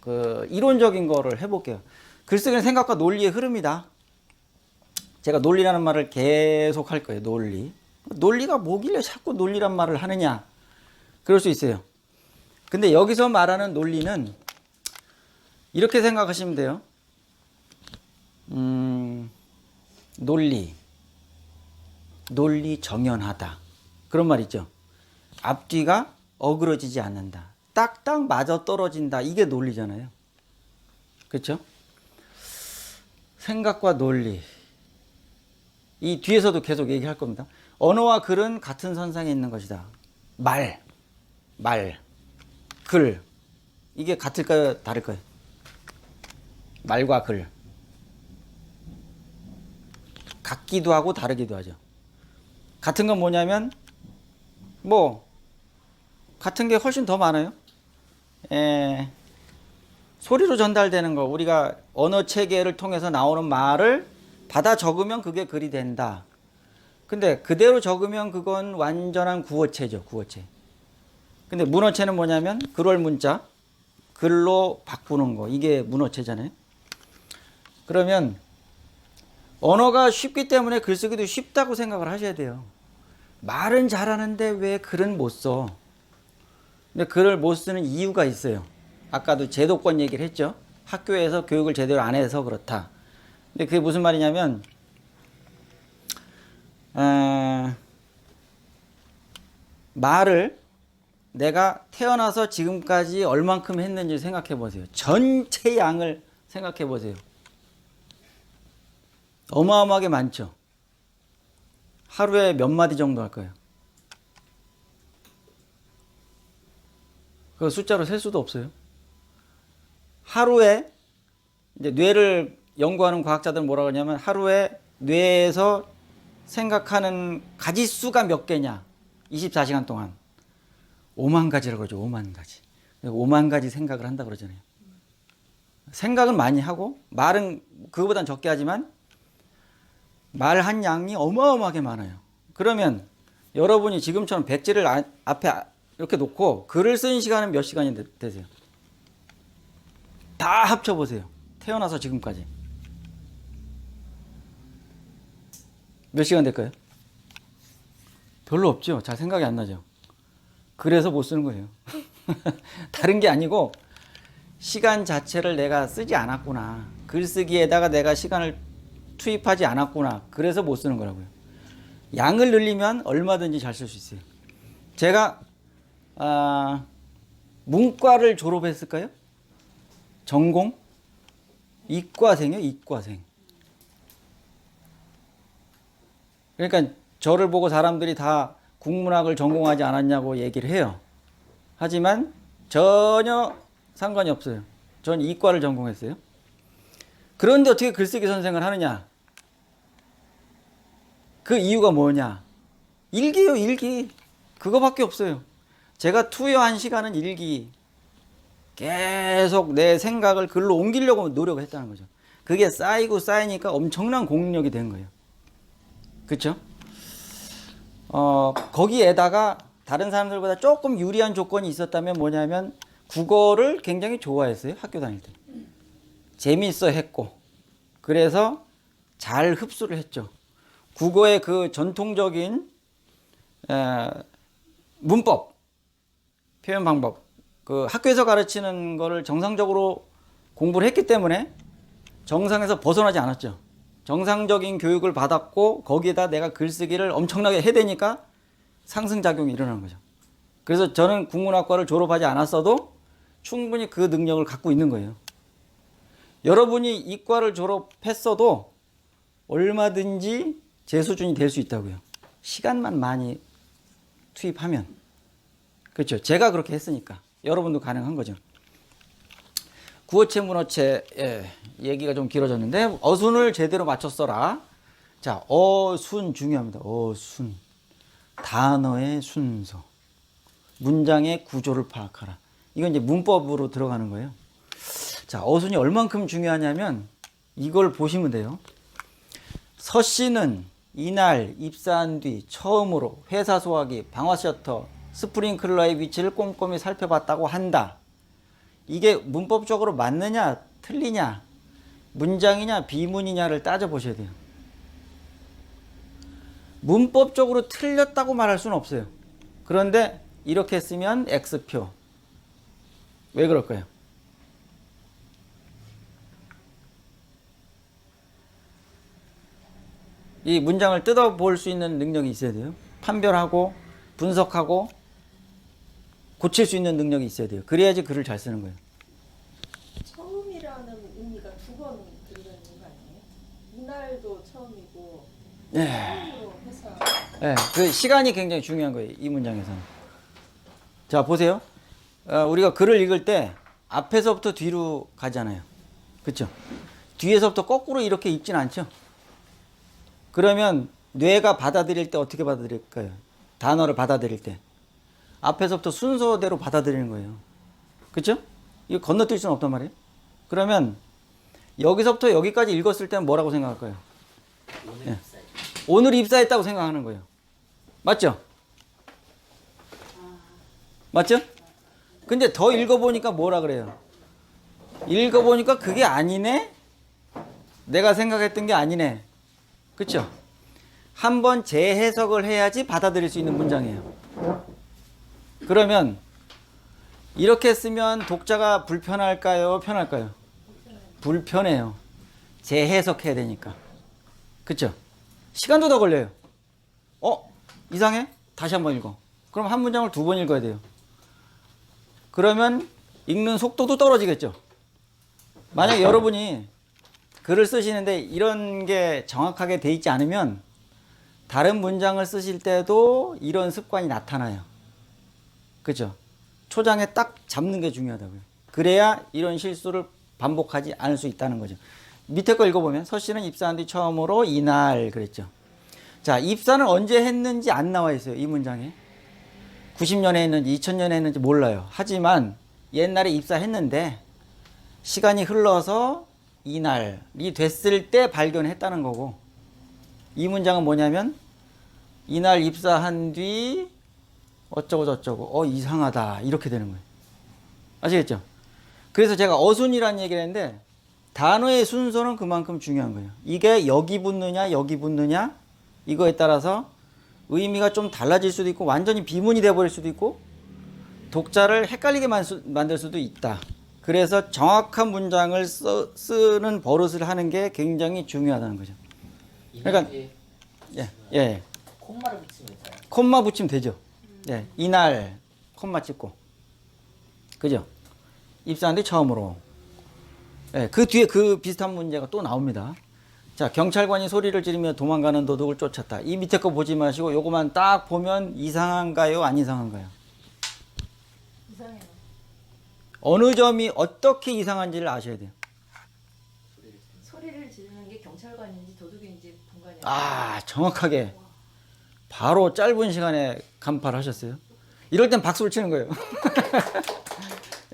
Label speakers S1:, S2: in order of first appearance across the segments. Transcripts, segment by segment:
S1: 그 이론적인 거를 해볼게요. 글쓰기는 생각과 논리의 흐름이다. 제가 논리라는 말을 계속 할 거예요. 논리. 논리가 뭐길래 자꾸 논리란 말을 하느냐. 그럴 수 있어요. 근데 여기서 말하는 논리는 이렇게 생각하시면 돼요. 논리 정연하다. 그런 말 있죠. 앞뒤가 어그러지지 않는다. 딱딱 맞아 떨어진다. 이게 논리잖아요. 그렇죠? 생각과 논리. 이 뒤에서도 계속 얘기할 겁니다. 언어와 글은 같은 선상에 있는 것이다. 말, 글. 이게 같을까요? 다를까요? 말과 글. 같기도 하고 다르기도 하죠. 같은 건 뭐냐면 같은 게 훨씬 더 많아요. 소리로 전달되는 거, 우리가 언어 체계를 통해서 나오는 말을 받아 적으면 그게 글이 된다. 근데 그대로 적으면 그건 완전한 구어체죠. 구어체. 근데 문어체는 뭐냐면 글월 문자, 글로 바꾸는 거. 이게 문어체잖아요. 그러면 언어가 쉽기 때문에 글쓰기도 쉽다고 생각을 하셔야 돼요. 말은 잘하는데 왜 글은 못 써? 근데 글을 못 쓰는 이유가 있어요. 아까도 제도권 얘기를 했죠. 학교에서 교육을 제대로 안 해서 그렇다. 근데 그게 무슨 말이냐면 말을 내가 태어나서 지금까지 얼만큼 했는지 생각해 보세요. 전체 양을 생각해 보세요. 어마어마하게 많죠. 하루에 몇 마디 정도 할 거예요. 그 숫자로 셀 수도 없어요. 하루에 이제 뇌를 연구하는 과학자들은 뭐라고 하냐면 하루에 뇌에서 생각하는 가지수가 몇 개냐. 24시간 동안 5만 가지라고 그러죠. 5만 가지. 5만 가지 생각을 한다 그러잖아요. 생각은 많이 하고 말은 그거보단 적게 하지만 말한 양이 어마어마하게 많아요. 그러면 여러분이 지금처럼 백지를 앞에 이렇게 놓고 글을 쓰는 시간은 몇 시간이 되세요? 다 합쳐보세요. 태어나서 지금까지. 몇 시간 될까요? 별로 없죠. 잘 생각이 안 나죠. 그래서 못 쓰는 거예요. 다른 게 아니고 시간 자체를 내가 쓰지 않았구나. 글쓰기에다가 내가 시간을 투입하지 않았구나. 그래서 못 쓰는 거라고요. 양을 늘리면 얼마든지 잘 쓸 수 있어요. 제가 문과를 졸업했을까요? 전공? 이과생이요. 이과생. 그러니까 저를 보고 사람들이 다 국문학을 전공하지 않았냐고 얘기를 해요. 하지만 전혀 상관이 없어요. 전 이과를 전공했어요. 그런데 어떻게 글쓰기 선생을 하느냐? 그 이유가 뭐냐? 일기요, 일기. 그거밖에 없어요. 제가 투여한 시간은 일기. 계속 내 생각을 글로 옮기려고 노력을 했다는 거죠. 그게 쌓이고 쌓이니까 엄청난 공력이 된 거예요. 그렇죠? 거기에다가 다른 사람들보다 조금 유리한 조건이 있었다면 뭐냐면 국어를 굉장히 좋아했어요. 학교 다닐 때. 재미있어 했고 그래서 잘 흡수를 했죠. 국어의 그 전통적인 문법, 표현 방법, 그 학교에서 가르치는 거를 정상적으로 공부를 했기 때문에 정상에서 벗어나지 않았죠. 정상적인 교육을 받았고 거기에다 내가 글쓰기를 엄청나게 해대니까 상승작용이 일어나는 거죠. 그래서 저는 국문학과를 졸업하지 않았어도 충분히 그 능력을 갖고 있는 거예요. 여러분이 이과를 졸업했어도 얼마든지 제 수준이 될 수 있다고요. 시간만 많이 투입하면. 그렇죠. 제가 그렇게 했으니까 여러분도 가능한 거죠. 구어체 문어체 얘기가 좀 길어졌는데 어순을 제대로 맞췄어라. 자, 어순 중요합니다. 어순. 단어의 순서. 문장의 구조를 파악하라. 이건 이제 문법으로 들어가는 거예요. 자, 어순이 얼만큼 중요하냐면 이걸 보시면 돼요. 서씨는 이날 입사한 뒤 처음으로 회사 소화기, 방화 셔터, 스프링클러의 위치를 꼼꼼히 살펴봤다고 한다. 이게 문법적으로 맞느냐 틀리냐 문장이냐 비문이냐를 따져보셔야 돼요. 문법적으로 틀렸다고 말할 수는 없어요. 그런데 이렇게 쓰면 X표. 왜 그럴까요? 이 문장을 뜯어볼 수 있는 능력이 있어야 돼요. 판별하고 분석하고 고칠 수 있는 능력이 있어야 돼요. 그래야지 글을 잘 쓰는 거예요.
S2: 처음이라는 의미가 두 번 들어있는 거 아니에요? 이날도 처음이고
S1: 네.
S2: 처음으로 해서
S1: 네, 그 시간이 굉장히 중요한 거예요. 이 문장에서는. 자, 보세요. 우리가 글을 읽을 때 앞에서부터 뒤로 가잖아요. 그렇죠? 뒤에서부터 거꾸로 이렇게 읽진 않죠? 그러면 뇌가 받아들일 때 어떻게 받아들일까요? 단어를 받아들일 때. 앞에서부터 순서대로 받아들이는 거예요. 그렇죠? 이거 건너뛸 수는 없단 말이에요. 그러면 여기서부터 여기까지 읽었을 때는 뭐라고 생각할까요? 예. 오늘 입사했다고 생각하는 거예요. 맞죠? 맞죠? 근데 더 읽어보니까 뭐라 그래요? 읽어보니까 그게 아니네? 내가 생각했던 게 아니네. 그쵸? 한번 재해석을 해야지 받아들일 수 있는 문장이에요. 그러면 이렇게 쓰면 독자가 불편할까요? 편할까요? 불편해요. 재해석해야 되니까. 그쵸? 시간도 더 걸려요. 이상해? 다시 한번 읽어. 그럼 한 문장을 두 번 읽어야 돼요. 그러면 읽는 속도도 떨어지겠죠. 만약 여러분이 글을 쓰시는데 이런 게 정확하게 돼 있지 않으면 다른 문장을 쓰실 때도 이런 습관이 나타나요. 그죠? 초장에 딱 잡는 게 중요하다고요. 그래야 이런 실수를 반복하지 않을 수 있다는 거죠. 밑에 거 읽어보면 서씨는 입사한 뒤 처음으로 이날 그랬죠. 자, 입사는 언제 했는지 안 나와 있어요. 이 문장에. 90년에 했는지 2000년에 했는지 몰라요. 하지만 옛날에 입사했는데 시간이 흘러서 이날이 됐을 때 발견했다는 거고, 이 문장은 뭐냐면 이날 입사한 뒤 어쩌고 저쩌고 이상하다 이렇게 되는 거예요. 아시겠죠? 그래서 제가 어순이라는 얘기를 했는데 단어의 순서는 그만큼 중요한 거예요. 이게 여기 붙느냐 여기 붙느냐 이거에 따라서 의미가 좀 달라질 수도 있고 완전히 비문이 돼버릴 수도 있고 독자를 헷갈리게 만들 수도 있다. 그래서 정확한 문장을 쓰는 버릇을 하는 게 굉장히 중요하다는 거죠. 그러니까 예.
S3: 콤마를 붙이면 돼요.
S1: 콤마 붙이면 되죠. 예, 이날 콤마 찍고, 그죠? 입사한 뒤 처음으로. 예, 그 뒤에 그 비슷한 문제가 또 나옵니다. 자, 경찰관이 소리를 지르며 도망가는 도둑을 쫓았다. 이 밑에 거 보지 마시고 요거만 딱 보면 이상한가요? 안 이상한가요?
S2: 이상해요.
S1: 어느 점이 어떻게 이상한지를 아셔야 돼요.
S2: 소리를 지르는 게 경찰관인지 도둑인지 분간이
S1: 정확하게 바로 짧은 시간에 간파를 하셨어요. 이럴 땐 박수를 치는 거예요.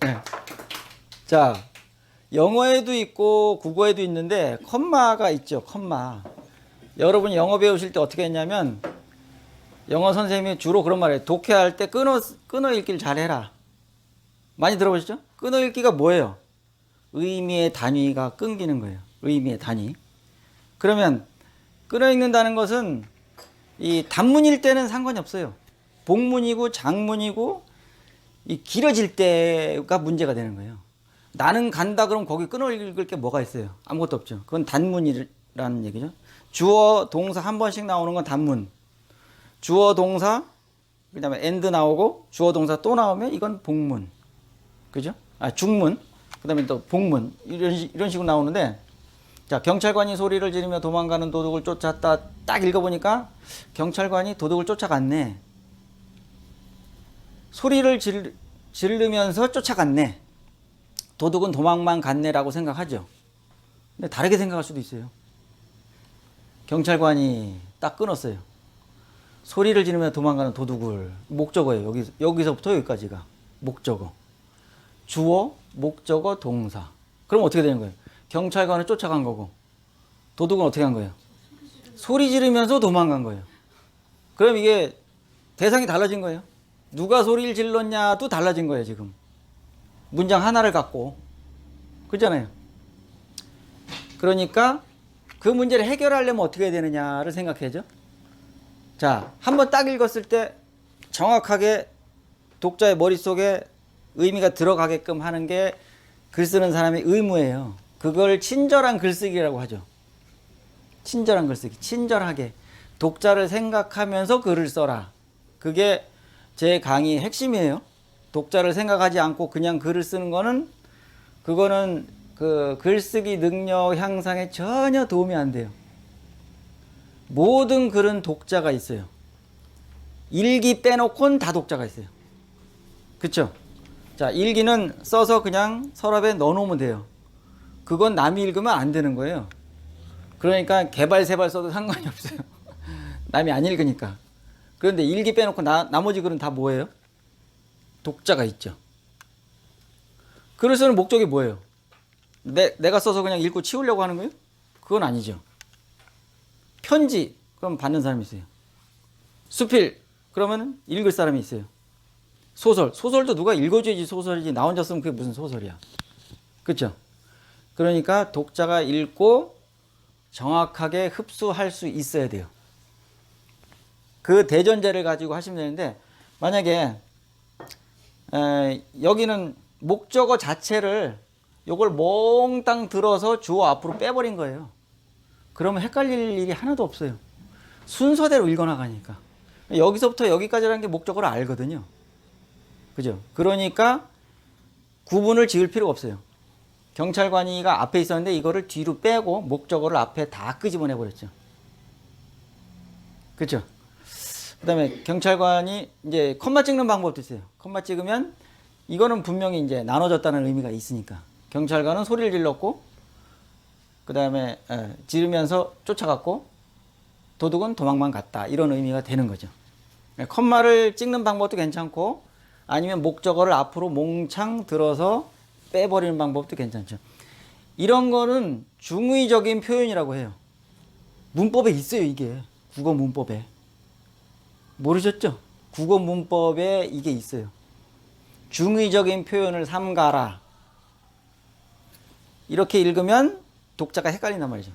S1: 네. 자, 영어에도 있고 국어에도 있는데 컴마가 있죠. 컴마. 여러분이 영어 배우실 때 어떻게 했냐면 영어 선생님이 주로 그런 말을 해요. 독해할 때 끊어 읽기를 잘해라. 많이 들어보셨죠? 끊어 읽기가 뭐예요? 의미의 단위가 끊기는 거예요. 의미의 단위. 그러면 끊어 읽는다는 것은 이 단문일 때는 상관이 없어요. 복문이고 장문이고 이 길어질 때가 문제가 되는 거예요. 나는 간다 그럼 거기 끊어 읽을 게 뭐가 있어요? 아무것도 없죠. 그건 단문이라는 얘기죠. 주어 동사 한 번씩 나오는 건 단문. 주어 동사 그다음에 and 나오고 주어 동사 또 나오면 이건 복문. 그죠? 중문. 그다음에 또 복문. 이런 식으로 나오는데 자, 경찰관이 소리를 지르며 도망가는 도둑을 쫓았다. 딱 읽어보니까 경찰관이 도둑을 쫓아갔네. 소리를 지르면서 쫓아갔네. 도둑은 도망만 갔네라고 생각하죠. 근데 다르게 생각할 수도 있어요. 경찰관이 딱 끊었어요. 소리를 지르며 도망가는 도둑을 목적어예요. 여기서부터 여기까지가 목적어. 주어, 목적어, 동사. 그럼 어떻게 되는 거예요? 경찰관을 쫓아간 거고 도둑은 어떻게 한 거예요? 소리 지르면서 도망간 거예요. 그럼 이게 대상이 달라진 거예요. 누가 소리를 질렀냐도 달라진 거예요, 지금. 문장 하나를 갖고. 그렇잖아요. 그러니까 그 문제를 해결하려면 어떻게 해야 되느냐를 생각해야죠. 자, 한번 딱 읽었을 때 정확하게 독자의 머릿속에 의미가 들어가게끔 하는 게 글 쓰는 사람의 의무예요. 그걸 친절한 글쓰기라고 하죠. 친절한 글쓰기. 친절하게. 독자를 생각하면서 글을 써라. 그게 제 강의의 핵심이에요. 독자를 생각하지 않고 그냥 글을 쓰는 거는 그거는 그 글쓰기 능력 향상에 전혀 도움이 안 돼요. 모든 글은 독자가 있어요. 일기 빼놓고는 다 독자가 있어요. 그쵸? 자, 일기는 써서 그냥 서랍에 넣어놓으면 돼요. 그건 남이 읽으면 안 되는 거예요. 그러니까 개발세발 써도 상관이 없어요. 남이 안 읽으니까. 그런데 일기 빼놓고 나머지 글은 다 뭐예요? 독자가 있죠. 글을 쓰는 목적이 뭐예요? 내가 써서 그냥 읽고 치우려고 하는 거예요? 그건 아니죠. 편지, 그럼 받는 사람이 있어요. 수필, 그러면 읽을 사람이 있어요. 소설도 누가 읽어줘야지 소설이지. 나 혼자 쓰면 그게 무슨 소설이야. 그렇죠? 그러니까 독자가 읽고 정확하게 흡수할 수 있어야 돼요. 그 대전제를 가지고 하시면 되는데, 만약에 여기는 목적어 자체를 요걸 몽땅 들어서 주어 앞으로 빼버린 거예요. 그러면 헷갈릴 일이 하나도 없어요. 순서대로 읽어나가니까. 여기서부터 여기까지라는 게 목적어를 알거든요. 그죠? 그러니까 구분을 지을 필요가 없어요. 경찰관이가 앞에 있었는데 이거를 뒤로 빼고 목적어를 앞에 다 끄집어내 버렸죠. 그죠? 그 다음에 경찰관이 이제 컴마 찍는 방법도 있어요. 컴마 찍으면 이거는 분명히 이제 나눠졌다는 의미가 있으니까. 경찰관은 소리를 질렀고, 그 다음에 지르면서 쫓아갔고, 도둑은 도망만 갔다. 이런 의미가 되는 거죠. 컴마를 찍는 방법도 괜찮고, 아니면 목적어를 앞으로 몽창 들어서 빼버리는 방법도 괜찮죠. 이런 거는 중의적인 표현이라고 해요. 문법에 있어요, 이게. 국어 문법에. 모르셨죠? 국어 문법에 이게 있어요. 중의적인 표현을 삼가라. 이렇게 읽으면 독자가 헷갈린단 말이죠.